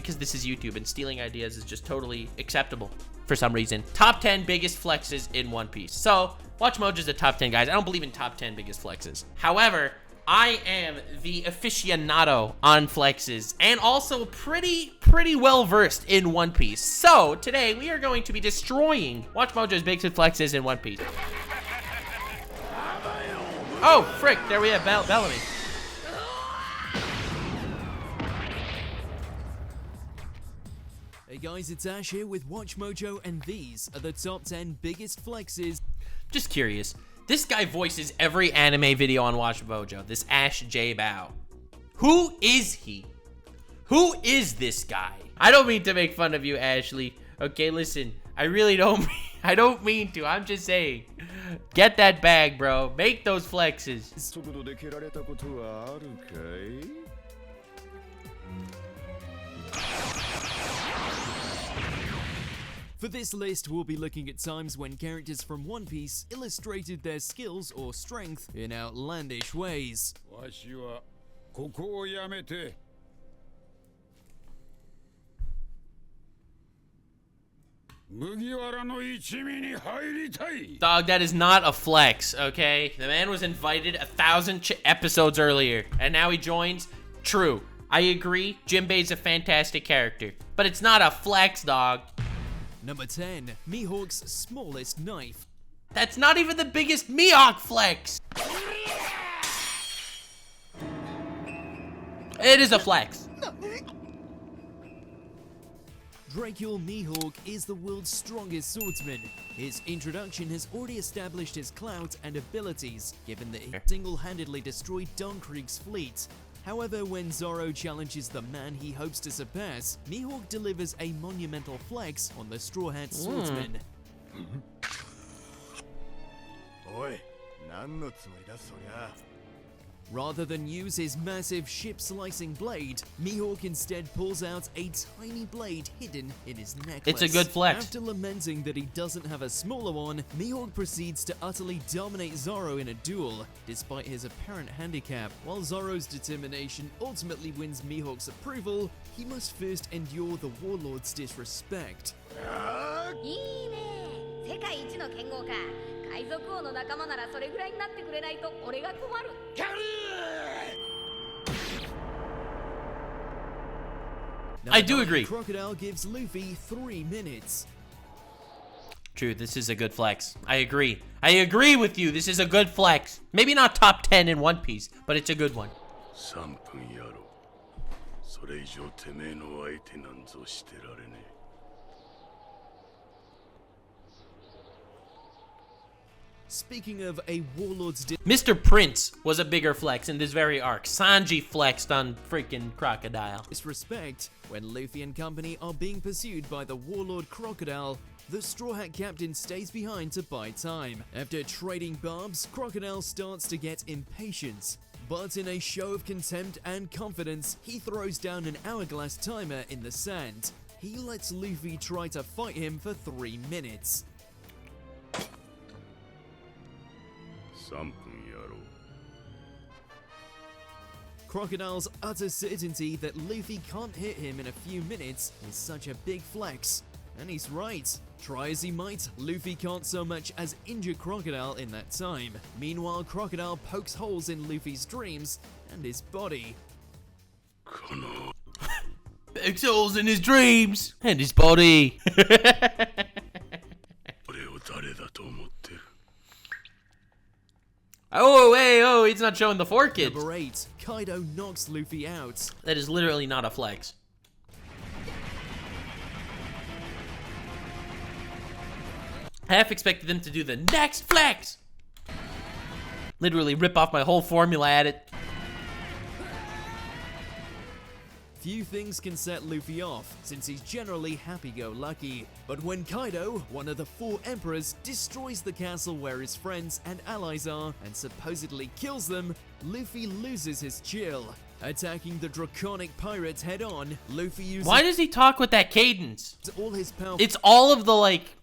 because this is YouTube and stealing ideas is just totally acceptable for some reason. Top 10 biggest flexes in One Piece. So, Watch Mojo's the top 10, guys. I don't believe in top 10 biggest flexes. However, I am the aficionado on flexes and also pretty well versed in One Piece. So, today we are going to be destroying Watch Mojo's biggest flexes in One Piece. Oh, frick, there we have Bellamy. Hey guys, it's Ash here with Watch Mojo, and these are the top 10 biggest flexes. Just curious, this guy voices every anime video on Watch Mojo, this Ash J. Bao. Who is he? Who is this guy? I don't mean to make fun of you, Ashley. Okay, listen, I really don't I don't mean to, I'm just saying. Get that bag, bro. Make those flexes. For this list, we'll be looking at times when characters from One Piece illustrated their skills or strength in outlandish ways. Dog, that is not a flex, okay? The man was invited 1,000 episodes earlier, and now he joins? True. I agree, Jinbe's a fantastic character, but it's not a flex, dog. Number 10, Mihawk's smallest knife. That's not even the biggest Mihawk flex. It is a flex. Dracula Mihawk is the world's strongest swordsman. His introduction has already established his clout and abilities, given that he single-handedly destroyed Don Krieg's fleet. However, when Zoro challenges the man he hopes to surpass, Mihawk delivers a monumental flex on the Straw Hat Swordsman. Rather than use his massive ship-slicing blade, Mihawk instead pulls out a tiny blade hidden in his necklace. It's a good flex. After lamenting that he doesn't have a smaller one, Mihawk proceeds to utterly dominate Zoro in a duel, despite his apparent handicap. While Zoro's determination ultimately wins Mihawk's approval, he must first endure the Warlord's disrespect. I do agree. Crocodile gives Luffy 3 minutes. True, this is a good flex. I agree. I agree with you. This is a good flex. Maybe not top 10 in One Piece, but it's a good one. Speaking of a Warlord's Mr. Prince was a bigger flex in this very arc. Sanji flexed on freaking Crocodile. disrespect, when Luffy and company are being pursued by the Warlord Crocodile, the Straw Hat Captain stays behind to buy time. After trading barbs, Crocodile starts to get impatient. But in a show of contempt and confidence, he throws down an hourglass timer in the sand. He lets Luffy try to fight him for 3 minutes. Crocodile's utter certainty that Luffy can't hit him in a few minutes is such a big flex. And he's right. Try as he might, Luffy can't so much as injure Crocodile in that time. Meanwhile, Crocodile pokes holes in Luffy's dreams and his body. Pokes holes in his dreams and his body. Oh, hey, oh, he's not showing the 4 kids. Number 8, Kaido knocks Luffy out. That is literally not a flex. I half expected them to do the next flex. Literally rip off my whole formula at it. Few things can set Luffy off, since he's generally happy-go-lucky. But when Kaido, one of the 4 emperors, destroys the castle where his friends and allies are, and supposedly kills them, Luffy loses his chill. Attacking the draconic pirates head-on, Luffy uses... Why does he talk with that cadence? all his power... It's all of the, like,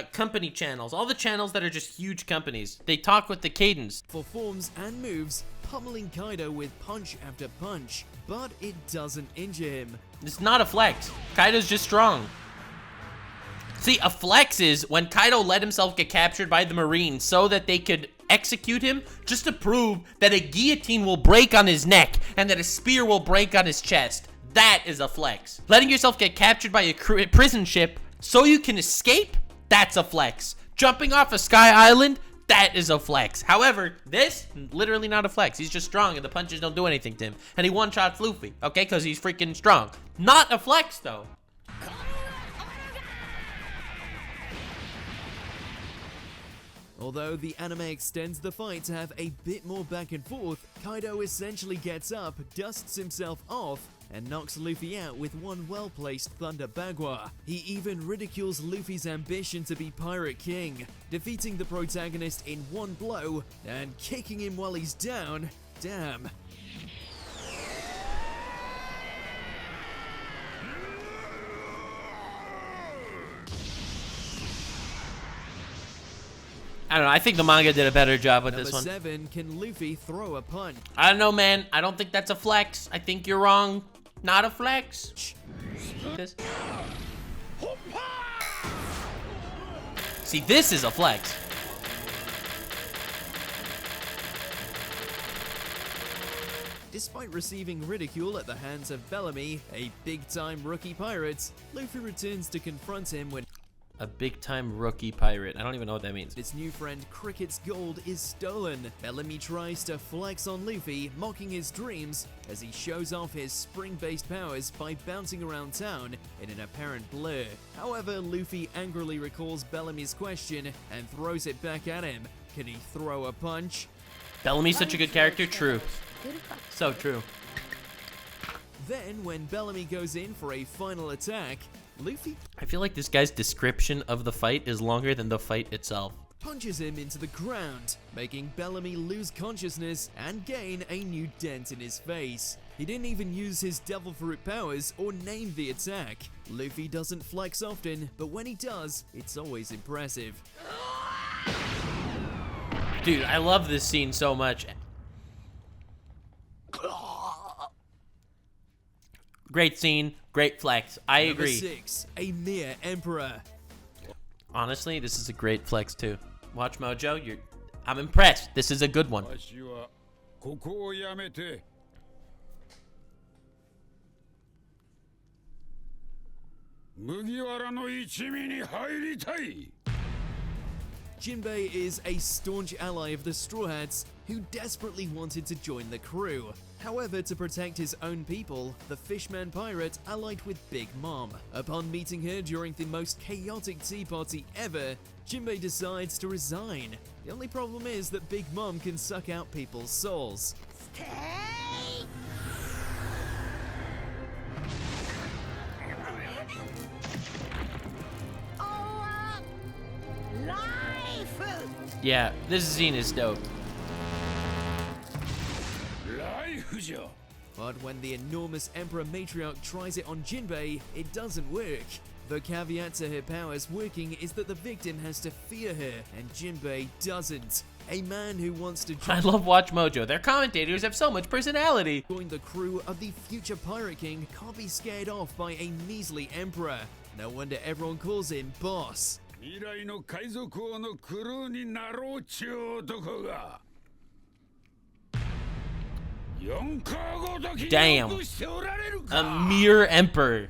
company channels, all the channels that are just huge companies. They talk with the cadence. For forms and moves, pummeling Kaido with punch after punch, but it doesn't injure him. It's not a flex. Kaido's just strong. See, a flex is when Kaido let himself get captured by the Marine so that they could execute him, just to prove that a guillotine will break on his neck and that a spear will break on his chest. That is a flex. Letting yourself get captured by a prison ship so you can escape, that's a flex. Jumping off a sky island, that is a flex. However, this, literally not a flex. He's just strong and the punches don't do anything to him. And he one-shots Luffy, okay? Because he's freaking strong. Not a flex, though. Although the anime extends the fight to have a bit more back and forth, Kaido essentially gets up, dusts himself off, and knocks Luffy out with one well-placed Thunder Bagua. He even ridicules Luffy's ambition to be Pirate King, defeating the protagonist in one blow and kicking him while he's down. Damn. I don't know, I think the manga did a better job with this one. Number 7, can Luffy throw a punch? I don't know, man. I don't think that's a flex. I think you're wrong. Not a flex. This. See, this is a flex. Despite receiving ridicule at the hands of Bellamy, a big-time rookie pirate, Luffy returns to confront him when A big-time rookie pirate. I don't even know what that means. his new friend Cricket's gold is stolen. Bellamy tries to flex on Luffy, mocking his dreams as he shows off his spring-based powers by bouncing around town in an apparent blur. However, Luffy angrily recalls Bellamy's question and throws it back at him. Can he throw a punch? Bellamy's such a good character. True. So true. Then, when Bellamy goes in for a final attack, Luffy I feel like this guy's description of the fight is longer than the fight itself. punches him into the ground, making Bellamy lose consciousness and gain a new dent in his face. He didn't even use his Devil Fruit powers or name the attack. Luffy doesn't flex often, but when he does, it's always impressive. Dude, I love this scene so much. Great scene, great flex. I agree. Number 6, a mere emperor. Honestly, this is a great flex too. Watch Mojo, I'm impressed. This is a good one. わしはここをやめて麦わらの一味に入りたい Jinbe is a staunch ally of the Straw Hats who desperately wanted to join the crew. However, to protect his own people, the Fishman pirate allied with Big Mom. Upon meeting her during the most chaotic tea party ever, Jinbe decides to resign. The only problem is that Big Mom can suck out people's souls. Yeah, this scene is dope. ライフじゃ But when the enormous Emperor Matriarch tries it on Jinbe, it doesn't work. The caveat to her powers working is that the victim has to fear her, and Jinbe doesn't. A man who wants to I love Watch Mojo. Their commentators have so much personality. join the crew of the future Pirate King can't be scared off by a measly Emperor. No wonder everyone calls him Boss. 未来の海賊王のクルーになろうちゅう男が4カごとき Damn. よくしておられるか A mere emperor.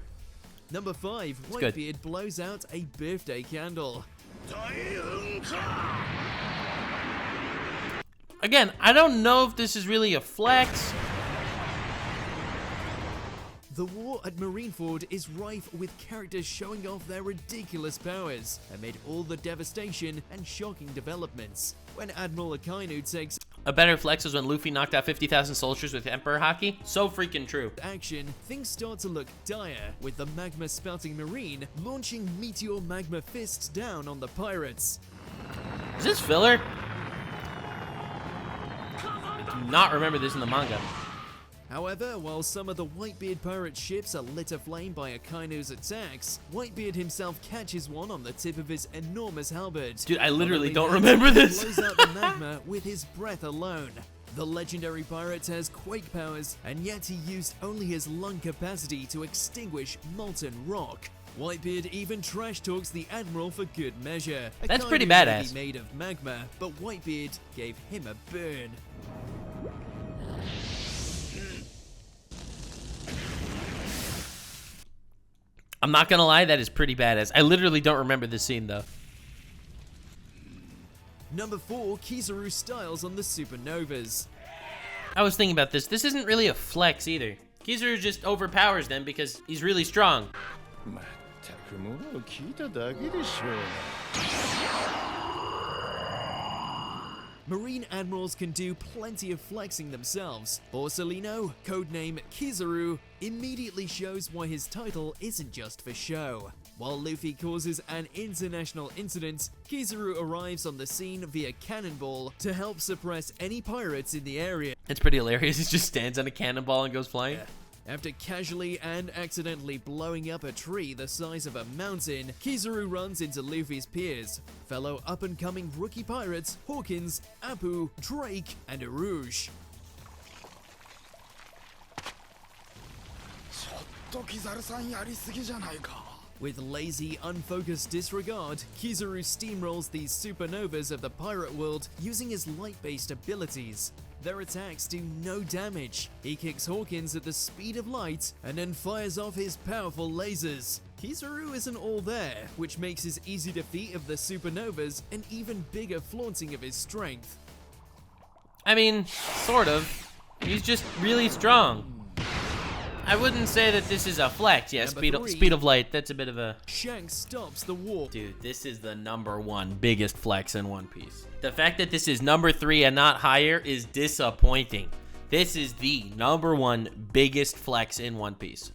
Number 5, good. Whitebeard blows out a birthday candle. 大運か Again, I don't know if this is really a flex. The war at Marineford is rife with characters showing off their ridiculous powers amid all the devastation and shocking developments. When Admiral Akainu takes A better flex was when Luffy knocked out 50,000 soldiers with Emperor Haki. So freaking true. action, things start to look dire, with the magma-spouting Marine launching meteor magma fists down on the pirates. Is this filler? I do not remember this in the manga. However, while some of the Whitebeard pirate ships are lit aflame by Akaino's attacks, Whitebeard himself catches one on the tip of his enormous halberd. Dude, I literally Only don't then remember he this. blows out the magma with his breath alone. The legendary pirate has quake powers, and yet he used only his lung capacity to extinguish molten rock. Whitebeard even trash talks the admiral for good measure. That's pretty Akainu may badass. be made of magma, but Whitebeard gave him a burn. I'm not gonna lie, that is pretty badass. I literally don't remember this scene though. Number 4, Kizaru styles on the Supernovas. I was thinking about this. This isn't really a flex either. Kizaru just overpowers them because he's really strong. まったくものを聞いただけでしょう。 Marine admirals can do plenty of flexing themselves. Borsalino, codename Kizaru, immediately shows why his title isn't just for show. While Luffy causes an international incident, Kizaru arrives on the scene via cannonball to help suppress any pirates in the area. It's pretty hilarious. He just stands on a cannonball and goes flying. After casually and accidentally blowing up a tree the size of a mountain, Kizaru runs into Luffy's peers, fellow up-and-coming rookie pirates Hawkins, Apu, Drake, and Arouge. ちょっとキザルさんやりすぎじゃないか。 With lazy, unfocused disregard, Kizaru steamrolls these supernovas of the pirate world using his light-based abilities. Their attacks do no damage. He kicks Hawkins at the speed of light and then fires off his powerful lasers. Kizaru isn't all there, which makes his easy defeat of the supernovas an even bigger flaunting of his strength. I mean, sort of. He's just really strong. I wouldn't say that this is a flex. Yeah, Number 3. speed of light. That's a bit of a... Shanks stops the warp. Dude, this is the #1 biggest flex in One Piece. The fact that this is number 3 and not higher is disappointing. This is the #1 biggest flex in One Piece.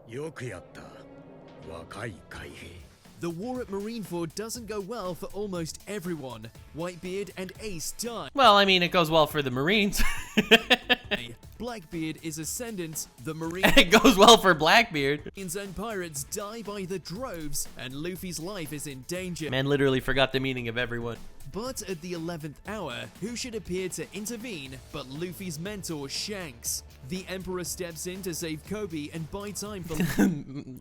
よくやった。若い海兵。 The war at Marineford doesn't go well for almost everyone. Whitebeard and Ace die. Well, I mean, it goes well for the Marines. Blackbeard is ascendant. The It goes well for Blackbeard. Marines and pirates die by the droves, and Luffy's life is in danger. Man literally forgot the meaning of everyone. But at the 11th hour, who should appear to intervene but Luffy's mentor, Shanks? The Emperor steps in to save Kobe and buy time for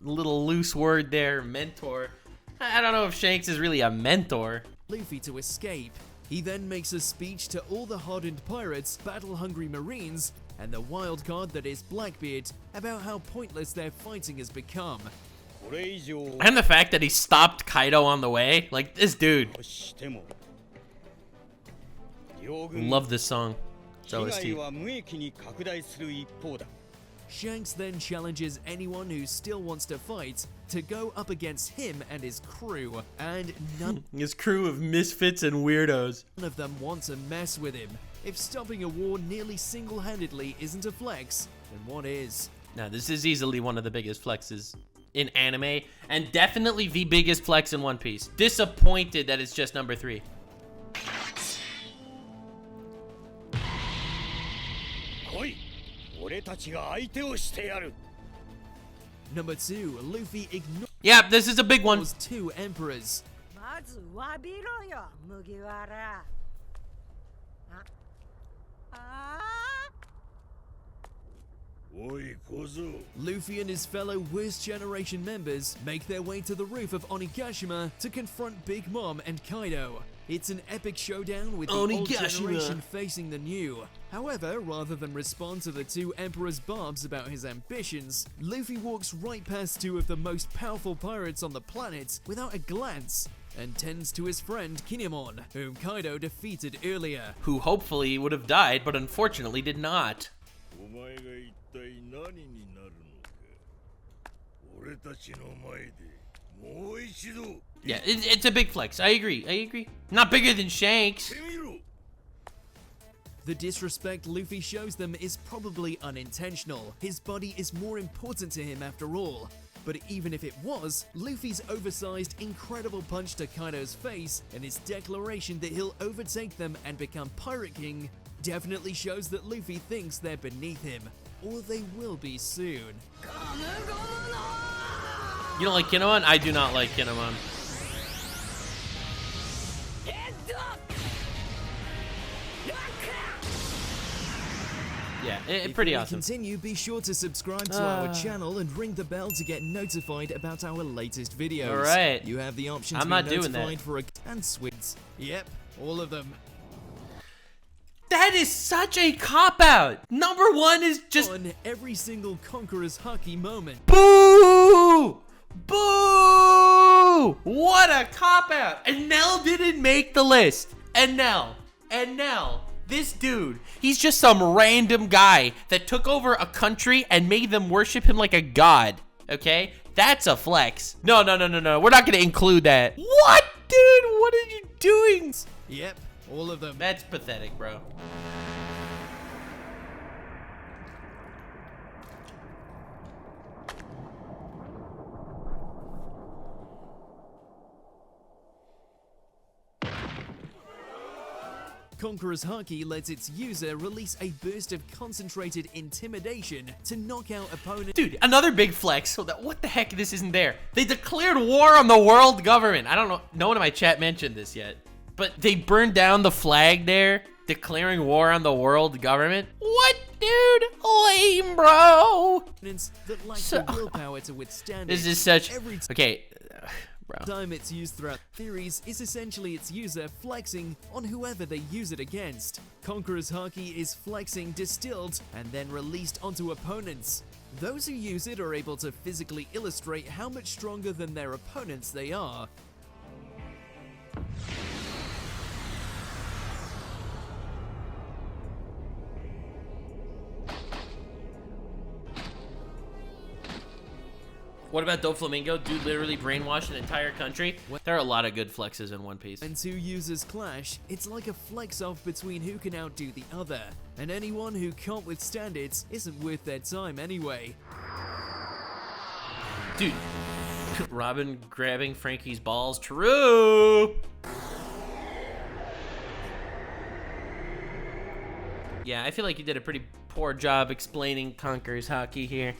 Little loose word there, mentor. I don't know if Shanks is really a mentor. Luffy to escape. He then makes a speech to all the hardened pirates, battle-hungry Marines, and the wild card that is Blackbeard about how pointless their fighting has become. And the fact that he stopped Kaido on the way. Like, this dude. Love this song. It's OST. Shanks then challenges anyone who still wants to fight to go up against him and his crew, and none His crew of misfits and weirdos. of them want to mess with him. If stopping a war nearly single-handedly isn't a flex, then what is? Now, this is easily one of the biggest flexes in anime, and definitely the biggest flex in One Piece. Disappointed that it's just number 3. Number 2, Luffy ignores Yeah, this is a big one. 2 emperors. まず詫びろよ麦わらあ おい小僧。 Luffy and his fellow worst generation members make their way to the roof of Onigashima to confront Big Mom and Kaido. It's an epic showdown with the old Onigashima. generation facing the new. However, rather than respond to the 2 emperors' barbs about his ambitions, Luffy walks right past 2 of the most powerful pirates on the planet without a glance, and tends to his friend Kinemon, whom Kaido defeated earlier. Who hopefully would have died, but unfortunately did not. お前が一体何になるのか。俺たちの前でもう一度。 Yeah, it's a big flex. I agree. Not bigger than Shanks. 見ろ。 The disrespect Luffy shows them is probably unintentional. His body is more important to him after all. But even if it was, Luffy's oversized, incredible punch to Kaido's face and his declaration that he'll overtake them and become Pirate King definitely shows that Luffy thinks they're beneath him. Or they will be soon. You don't like Kinemon? I do not like Kinemon. Yeah, pretty Before we awesome. continue, be sure to subscribe to our channel and ring the bell to get notified about our latest videos. All right. You have the option I'm to not be doing notified that. for and sweets. Yep, all of them. That is such a cop-out. Number one is just On every single Conqueror's haki moment. boo! Boo! What a cop-out. And Nell didn't make the list. And Nell. This dude, he's just some random guy that took over a country and made them worship him like a god, okay? That's a flex. No. We're not gonna include that. What, dude? What are you doing? Yep, all of them. That's pathetic, bro. Conqueror's haki lets its user release a burst of concentrated intimidation to knock out opponents. Dude, another big flex. So what the heck, this isn't there? They declared war on the world government. I don't know. No one in my chat mentioned this yet. But they burned down the flag there, declaring war on the world government. What, dude? Lame, bro. That lack So- the willpower to withstand This it. is such... Every Okay, bro. time it's used throughout theories is essentially its user flexing on whoever they use it against. Conqueror's haki is flexing distilled and then released onto opponents. Those who use it are able to physically illustrate how much stronger than their opponents they are. What about Doflamingo? Dude literally brainwashed an entire country. There are a lot of good flexes in One Piece. When two users clash, it's like a flex-off between who can outdo the other, and anyone who can't withstand it isn't worth their time anyway. Dude, Robin grabbing Frankie's balls. True. Yeah, I feel like you did a pretty poor job explaining Conqueror's haki here.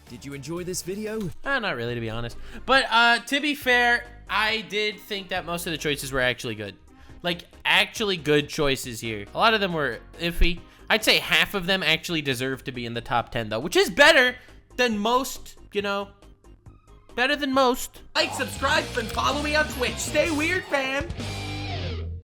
Did you enjoy this video? Not really, to be honest. But to be fair, I did think that most of the choices were actually good. Like, actually good choices here. A lot of them were iffy. I'd say half of them actually deserve to be in the top 10, though, which is better than most, you know. Better than most. Like, subscribe, and follow me on Twitch. Stay weird, fam.